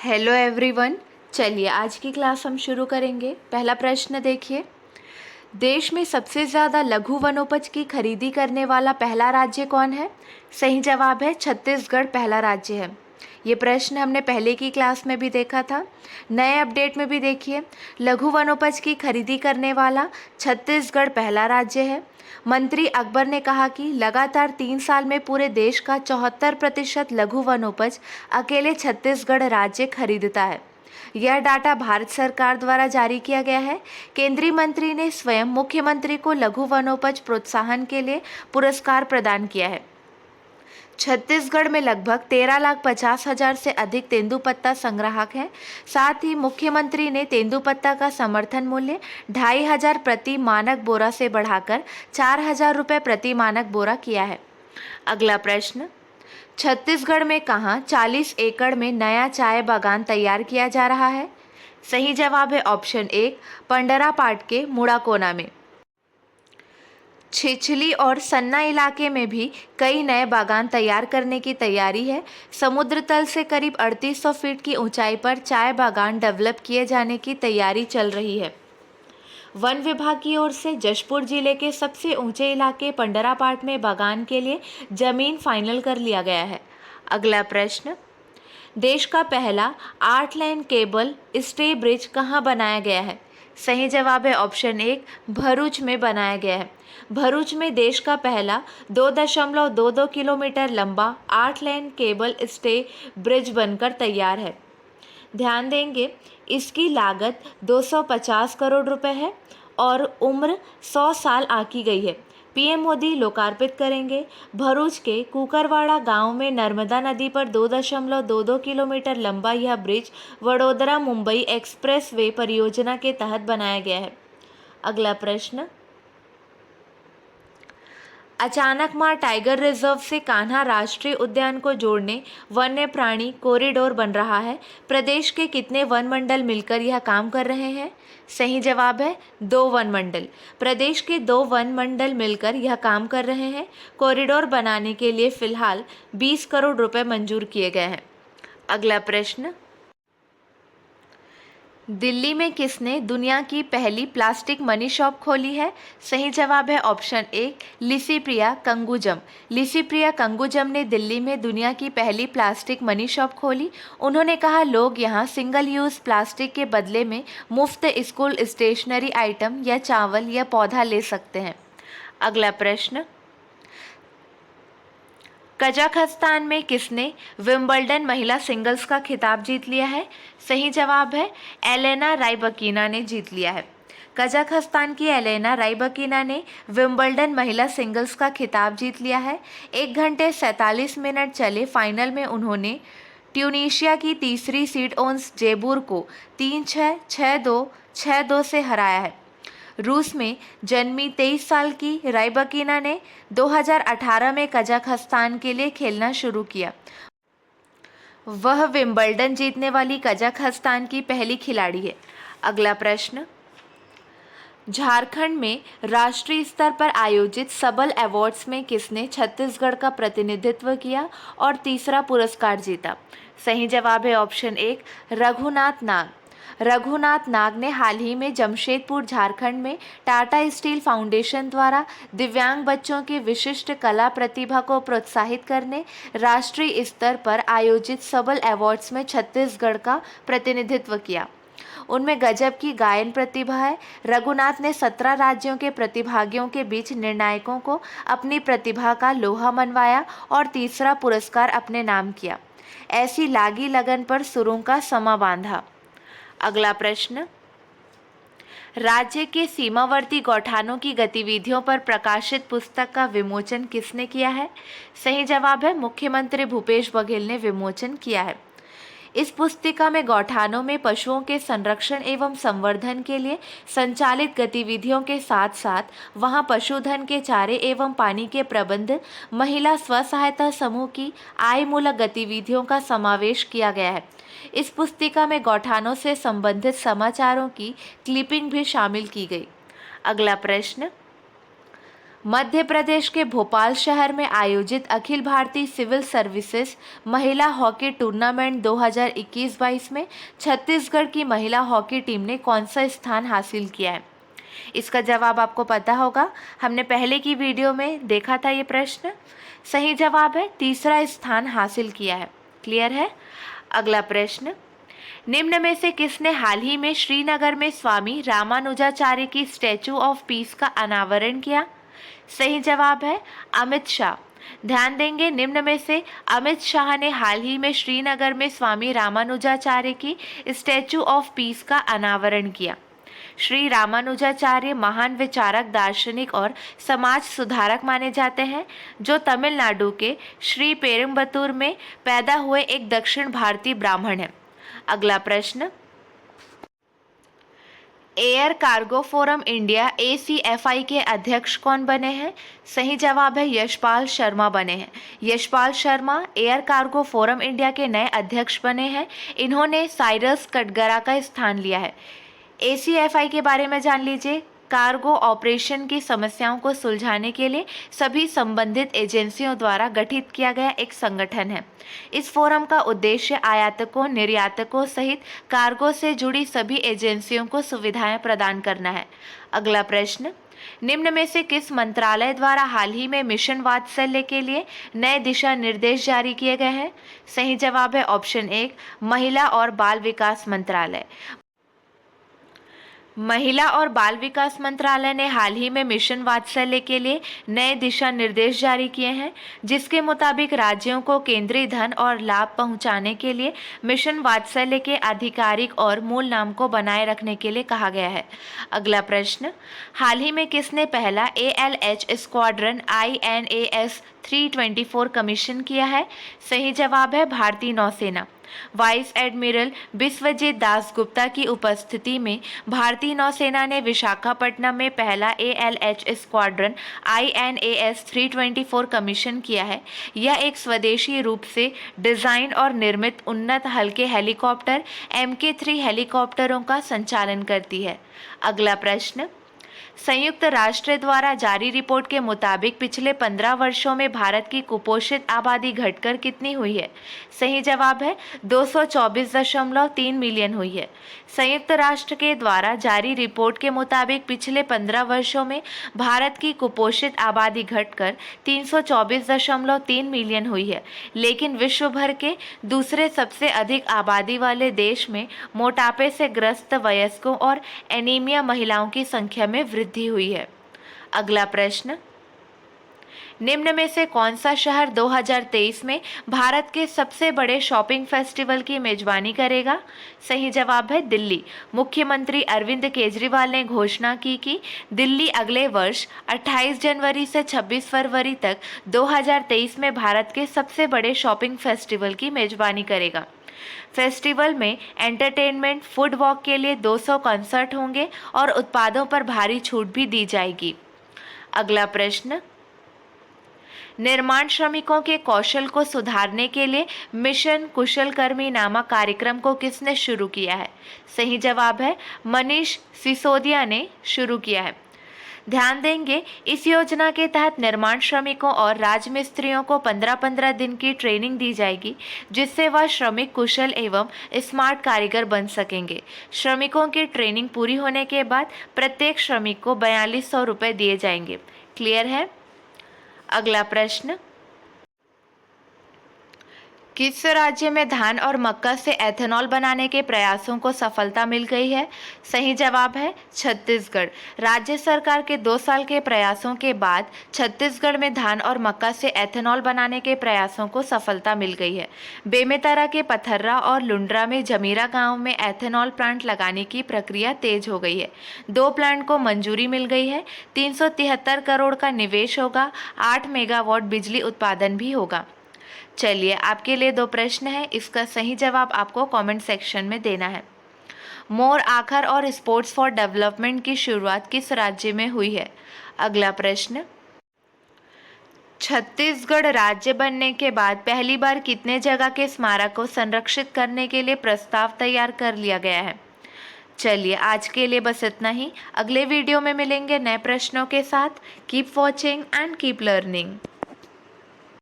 Hello everyone. चलिए आज की क्लास हम शुरू करेंगे। पहला प्रश्न देखिए, देश में सबसे ज़्यादा लघु वनोपज की खरीदी करने वाला पहला राज्य कौन है? सही जवाब है छत्तीसगढ़ पहला राज्य है। ये प्रश्न हमने पहले की क्लास में भी देखा था। नए अपडेट में भी देखिए, लघु वनोपज की खरीदी करने वाला छत्तीसगढ़ पहला राज्य है। मंत्री अकबर ने कहा कि लगातार 3 साल में पूरे देश का 74% लघु वनोपज अकेले छत्तीसगढ़ राज्य खरीदता है। यह डाटा भारत सरकार द्वारा जारी किया गया है। केंद्रीय मंत्री ने स्वयं मुख्यमंत्री को लघु वनोपज प्रोत्साहन के लिए पुरस्कार प्रदान किया है। छत्तीसगढ़ में लगभग 13,50,000 से अधिक तेंदुपत्ता संग्राहक हैं। साथ ही मुख्यमंत्री ने तेंदुपत्ता का समर्थन मूल्य 2,500 प्रति मानक बोरा से बढ़ाकर 4,000 रुपये प्रति मानक बोरा किया है। अगला प्रश्न, छत्तीसगढ़ में कहाँ 40 एकड़ में नया चाय बागान तैयार किया जा रहा है? सही जवाब है ऑप्शन 1, पंडरापाट के मुड़ाकोना में। छिछली और सन्ना इलाके में भी कई नए बागान तैयार करने की तैयारी है। समुद्र तल से करीब 3800 फीट की ऊंचाई पर चाय बागान डेवलप किए जाने की तैयारी चल रही है। वन विभाग की ओर से जशपुर जिले के सबसे ऊंचे इलाके पंडरापाट में बागान के लिए जमीन फाइनल कर लिया गया है। अगला प्रश्न, देश का पहला 8 लेन केबल स्टे ब्रिज कहाँ बनाया गया है? सही जवाब है ऑप्शन 1, भरूच में बनाया गया है। भरूच में देश का पहला 2.22 किलोमीटर लंबा 8 लेन केबल स्टे ब्रिज बनकर तैयार है। ध्यान देंगे, इसकी लागत 250 करोड़ रुपए है और उम्र 100 साल आंकी गई है। पीएम मोदी लोकार्पित करेंगे। भरूच के कुकरवाड़ा गांव में नर्मदा नदी पर 2.22 किलोमीटर लंबा यह bridge Vadodara Mumbai express way परियोजना के तहत बनाया गया है। अगला प्रश्न, अचानकमार टाइगर रिजर्व से कान्हा राष्ट्रीय उद्यान को जोड़ने वन्य प्राणी कॉरिडोर बन रहा है। प्रदेश के कितने वन मंडल मिलकर यह काम कर रहे हैं? सही जवाब है 2 वन मंडल। प्रदेश के 2 वन मंडल मिलकर यह काम कर रहे हैं। कॉरिडोर बनाने के लिए फिलहाल 20 करोड़ रुपए मंजूर किए गए हैं। अगला प्रश्न, दिल्ली में किसने दुनिया की पहली प्लास्टिक मनी शॉप खोली है? सही जवाब है ऑप्शन 1, लिसिप्रिया कंगुजम। लिसिप्रिया कंगुजम ने दिल्ली में दुनिया की पहली प्लास्टिक मनी शॉप खोली। उन्होंने कहा, लोग यहां सिंगल यूज़ प्लास्टिक के बदले में मुफ्त स्कूल स्टेशनरी आइटम या चावल या पौधा ले सकते हैं। अगला प्रश्न, कजाखस्तान में किसने विंबलडन महिला सिंगल्स का खिताब जीत लिया है? सही जवाब है एलेना राइबकिना ने जीत लिया है। कजाखस्तान की एलेना राइबकिना ने विंबलडन महिला सिंगल्स का खिताब जीत लिया है। 1 घंटे 47 मिनट चले फाइनल में उन्होंने ट्यूनीशिया की तीसरी सीड ओंस जेबूर को 3-6, 6-2, 6-2 से हराया है। रूस में जन्मी 23 साल की राइबकिना ने 2018 में कजाखस्तान के लिए खेलना शुरू किया। वह विंबलडन जीतने वाली कजाखस्तान की पहली खिलाड़ी है। अगला प्रश्न, झारखंड में राष्ट्रीय स्तर पर आयोजित सबल अवार्ड्स में किसने छत्तीसगढ़ का प्रतिनिधित्व किया और तीसरा पुरस्कार जीता? सही जवाब है ऑप्शन 1, रघुनाथ नाग। रघुनाथ नाग ने हाल ही में जमशेदपुर झारखंड में टाटा स्टील फाउंडेशन द्वारा दिव्यांग बच्चों की विशिष्ट कला प्रतिभा को प्रोत्साहित करने राष्ट्रीय स्तर पर आयोजित सबल अवार्ड्स में छत्तीसगढ़ का प्रतिनिधित्व किया। उनमें गजब की गायन प्रतिभा है। रघुनाथ ने 17 राज्यों के प्रतिभागियों के बीच निर्णायकों को अपनी प्रतिभा का लोहा मनवाया और तीसरा पुरस्कार अपने नाम किया। ऐसी लागी लगन पर सुरों का समा बांधा। अगला प्रश्न, राज्य के सीमावर्ती गौठानों की गतिविधियों पर प्रकाशित पुस्तक का विमोचन किसने किया है? सही जवाब है मुख्यमंत्री भूपेश बघेल ने विमोचन किया है। इस पुस्तिका में गौठानों में पशुओं के संरक्षण एवं संवर्धन के लिए संचालित गतिविधियों के साथ साथ वहां पशुधन के चारे एवं पानी के प्रबंध, महिला स्व सहायता समूह की आय मूलक गतिविधियों का समावेश किया गया है। इस पुस्तिका में गौठानों से संबंधित समाचारों की क्लिपिंग भी शामिल की गई। अगला प्रश्न, मध्य प्रदेश के भोपाल शहर में आयोजित अखिल भारतीय सिविल सर्विसेज महिला हॉकी टूर्नामेंट 2021-22 में छत्तीसगढ़ की महिला हॉकी टीम ने कौन सा स्थान हासिल किया है? इसका जवाब आपको पता होगा, हमने पहले की वीडियो में देखा था ये प्रश्न। सही जवाब है तीसरा स्थान हासिल किया है। क्लियर है? अगला प्रश्न, निम्न में से किसने हाल ही में श्रीनगर में स्वामी रामानुजाचार्य की स्टैचू ऑफ पीस का अनावरण किया? सही जवाब है अमित शाह। ध्यान देंगे, निम्न में से अमित शाह ने हाल ही में श्रीनगर में स्वामी रामानुजाचार्य की स्टैचू ऑफ पीस का अनावरण किया। श्री रामानुजाचार्य महान विचारक, दार्शनिक और समाज सुधारक माने जाते हैं, जो तमिलनाडु के श्री पेरुम्बतूर में पैदा हुए एक दक्षिण भारतीय ब्राह्मण हैं। अगला प्रश्न, air cargo forum India ACFI के अध्यक्ष कौन बने हैं? सही जवाब है यशपाल शर्मा बने हैं। Yashpal Sharma air cargo forum India के नए अध्यक्ष बने हैं। इन्होंने साइरस कटगरा का स्थान लिया है। ACFI के बारे में जान लीजिए। कार्गो ऑपरेशन की समस्याओं को सुलझाने के लिए सभी संबंधित एजेंसियों द्वारा गठित किया गया एक संगठन है। इस फोरम का उद्देश्य आयातकों, निर्यातकों सहित कार्गो से जुड़ी सभी एजेंसियों को सुविधाएं प्रदान करना है। अगला प्रश्न, निम्न में से किस मंत्रालय द्वारा हाल ही में मिशन वात्सल्य के लिए नए दिशा निर्देश जारी किए गए हैं? सही जवाब है ऑप्शन 1 महिला और बाल विकास मंत्रालय। महिला और बाल विकास मंत्रालय ने हाल ही में मिशन वात्सल्य के लिए नए दिशा निर्देश जारी किए हैं, जिसके मुताबिक राज्यों को केंद्रीय धन और लाभ पहुंचाने के लिए मिशन वात्सल्य के आधिकारिक और मूल नाम को बनाए रखने के लिए कहा गया है। अगला प्रश्न, हाल ही में किसने पहला ALH स्क्वाड्रन INAS 324 कमीशन किया है? सही जवाब है भारतीय नौसेना। वाइस एडमिरल बिस्वजीत दास गुप्ता की उपस्थिति में भारतीय नौसेना ने विशाखापट्टनम में पहला ALH स्क्वाड्रन INAS 324 कमीशन किया है। यह एक स्वदेशी रूप से डिजाइन और निर्मित उन्नत हल्के हेलीकॉप्टर MK3 हेलीकॉप्टरों का संचालन करती है। अगला प्रश्न, संयुक्त राष्ट्र द्वारा जारी रिपोर्ट के मुताबिक पिछले 15 वर्षों में भारत की कुपोषित आबादी घटकर कितनी हुई है? सही जवाब है 224.3 मिलियन हुई है। संयुक्त राष्ट्र के द्वारा जारी रिपोर्ट के मुताबिक पिछले 15 वर्षों में भारत की कुपोषित आबादी घटकर 324.3 मिलियन हुई है, लेकिन विश्व भर के दूसरे सबसे अधिक आबादी वाले देश में मोटापे से ग्रस्त वयस्कों और एनीमिया महिलाओं की संख्या में वृद्धि हुई है। अगला प्रश्न, निम्न में से कौन सा शहर 2023 में भारत के सबसे बड़े शॉपिंग फेस्टिवल की मेजबानी करेगा? सही जवाब है दिल्ली। मुख्यमंत्री अरविंद केजरीवाल ने घोषणा की कि दिल्ली अगले वर्ष 28 जनवरी से 26 फरवरी तक 2023 में भारत के सबसे बड़े शॉपिंग फेस्टिवल की मेजबानी करेगा। फेस्टिवल में एंटरटेनमेंट, फूड वॉक के लिए 200 कंसर्ट होंगे और उत्पादों पर भारी छूट भी दी जाएगी। अगला प्रश्न, निर्माण श्रमिकों के कौशल को सुधारने के लिए मिशन कुशलकर्मी नामक कार्यक्रम को किसने शुरू किया है? सही जवाब है मनीष सिसोदिया ने शुरू किया है। ध्यान देंगे, इस योजना के तहत निर्माण श्रमिकों और राजमिस्त्रियों को 15-15 दिन की ट्रेनिंग दी जाएगी, जिससे वह श्रमिक कुशल एवं स्मार्ट कारीगर बन सकेंगे। श्रमिकों की ट्रेनिंग पूरी होने के बाद प्रत्येक श्रमिक को 4200 रुपये दिए जाएंगे। क्लियर है? अगला प्रश्न, किस राज्य में धान और मक्का से एथेनॉल बनाने के प्रयासों को सफलता मिल गई है? सही जवाब है छत्तीसगढ़। राज्य सरकार के 2 साल के प्रयासों के बाद छत्तीसगढ़ में धान और मक्का से एथेनॉल बनाने के प्रयासों को सफलता मिल गई है। बेमेतरा के पथर्रा और लुंड्रा में जमीरा गांव में एथेनॉल प्लांट लगाने की प्रक्रिया तेज हो गई है। 2 प्लांट को मंजूरी मिल गई है। 373 करोड़ का निवेश होगा। 8 मेगावाट बिजली उत्पादन भी होगा। चलिए, आपके लिए 2 प्रश्न हैं, इसका सही जवाब आपको कमेंट सेक्शन में देना है। मोर आखर और स्पोर्ट्स फॉर डेवलपमेंट की शुरुआत किस राज्य में हुई है? अगला प्रश्न, छत्तीसगढ़ राज्य बनने के बाद पहली बार कितने जगह के स्मारक को संरक्षित करने के लिए प्रस्ताव तैयार कर लिया गया है? चलिए आज के लिए बस इतना ही। अगले वीडियो में मिलेंगे नए प्रश्नों के साथ। Keep watching and keep learning.